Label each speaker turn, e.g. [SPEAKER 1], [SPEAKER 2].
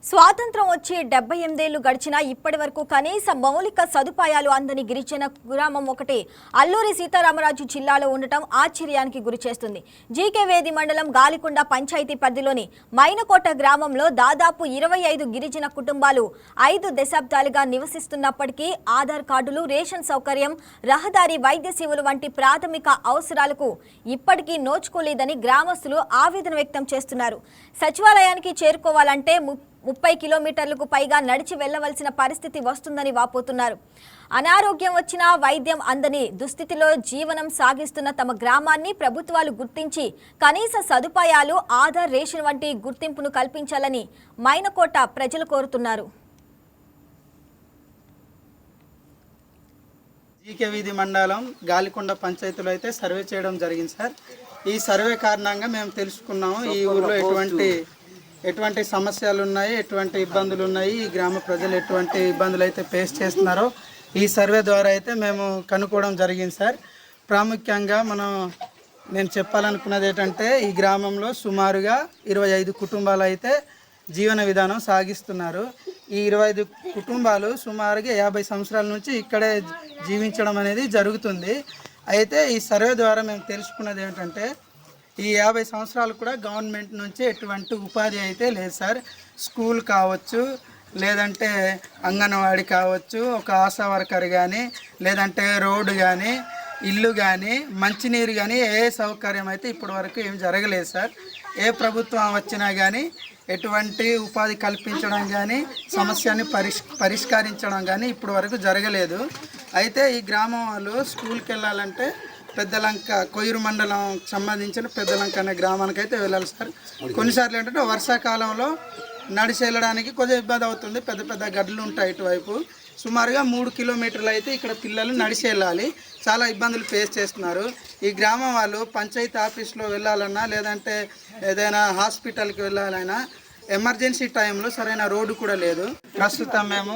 [SPEAKER 1] స్వాతంత్రం వచ్చి 78 ఏళ్లు గడిచినా ఇప్పటి వరకు కనీస మౌలిక సదుపాయాలు అందని గిరిజన గ్రామం ఒకటి అల్లూరి సీతారామరాజు జిల్లాలో ఉండటం ఆశ్చర్యానికి గురిచేస్తుంది. జీకేవేది మండలం గాలికొండ పంచాయతీ పరిధిలోని మైనకోట గ్రామంలో దాదాపు 25 గిరిజన కుటుంబాలు 5 దశాబ్దాలుగా నివసిస్తున్నప్పటికీ ఆధార్ కార్డులు, రేషన్ సౌకర్యం, రహదారి, వైద్య సేవలు వంటి ప్రాథమిక అవసరాలకు ఇప్పటికీ నోచుకోలేదని గ్రామస్తులు ఆవేదన వ్యక్తం చేస్తున్నారు. సచివాలయానికి చేరుకోవాలంటే 30 కిలోమీటర్లకు పైగా నడిచి వెళ్లవలసిన పరిస్థితి వస్తుందని వాపోతున్నారు. అనారోగ్యం వచ్చినా వైద్యం అందని దుస్థితిలో జీవనం సాగిస్తున్న తమ గ్రామాన్ని ప్రభుత్వాలు గుర్తించి కనీస సదుపాయాలు, ఆధార్, రేషన్ వంటి గుర్తింపును కల్పించాలని మైనకోట ప్రజలు కోరుతున్నారు.
[SPEAKER 2] జీకేవీధి మండలం గాలికొండ పంచాయతీలో అయితే సర్వే చేయడం జరిగింది సార్. ఈ సర్వే కారణంగా మేము తెలుసుకున్నాము ఈ ఊర్లో ఎటువంటి సమస్యలు ఉన్నాయి, ఎటువంటి ఇబ్బందులు ఉన్నాయి, ఈ గ్రామ ప్రజలు ఎటువంటి ఇబ్బందులు అయితే ఫేస్ చేస్తున్నారో ఈ సర్వే ద్వారా అయితే మేము కనుక్కోవడం జరిగింది సార్. ప్రాముఖ్యంగా నేను చెప్పాలనుకున్నది ఏంటంటే ఈ గ్రామంలో సుమారుగా 25 కుటుంబాలు అయితే జీవన విధానం సాగిస్తున్నారు. ఈ 25 కుటుంబాలు సుమారుగా 50 సంవత్సరాల నుంచి ఇక్కడే జీవించడం అనేది జరుగుతుంది. అయితే ఈ సర్వే ద్వారా మేము తెలుసుకున్నది ఏంటంటే ఈ 50 సంవత్సరాలు కూడా గవర్నమెంట్ నుంచి ఎటువంటి ఉపాధి అయితే లేదు సార్. స్కూల్ కావచ్చు, లేదంటే అంగన్వాడీ కావచ్చు, ఒక ఆశా వర్కర్ కానీ, లేదంటే రోడ్డు కానీ, ఇల్లు కానీ, మంచినీరు కానీ ఏ సౌకర్యం అయితే ఇప్పటి వరకు ఏం జరగలేదు సార్. ఏ ప్రభుత్వం వచ్చినా కానీ ఎటువంటి ఉపాధి కల్పించడం కానీ, సమస్యని పరిష్కరించడం కానీ ఇప్పటి వరకు జరగలేదు. అయితే ఈ గ్రామం వాళ్ళు స్కూల్కి వెళ్ళాలంటే పెద్దలంక కొయ్యూరు మండలం సంబంధించిన పెద్దలంక అనే గ్రామానికి అయితే వెళ్ళాలి సార్. కొన్నిసార్లు ఏంటంటే వర్షాకాలంలో నడిచి వెళ్ళడానికి కొద్దిగా ఇబ్బంది అవుతుంది. పెద్ద పెద్ద గడ్డలు ఉంటాయి ఇటువైపు. సుమారుగా 3 కిలోమీటర్లు అయితే ఇక్కడ పిల్లలు నడిచి వెళ్ళాలి. చాలా ఇబ్బందులు ఫేస్ చేస్తున్నారు. ఈ గ్రామం వాళ్ళు పంచాయతీ ఆఫీస్లో వెళ్ళాలన్నా, లేదంటే ఏదైనా హాస్పిటల్కి వెళ్ళాలన్నా ఎమర్జెన్సీ టైంలో సరైన రోడ్డు కూడా లేదు. ప్రస్తుతం మేము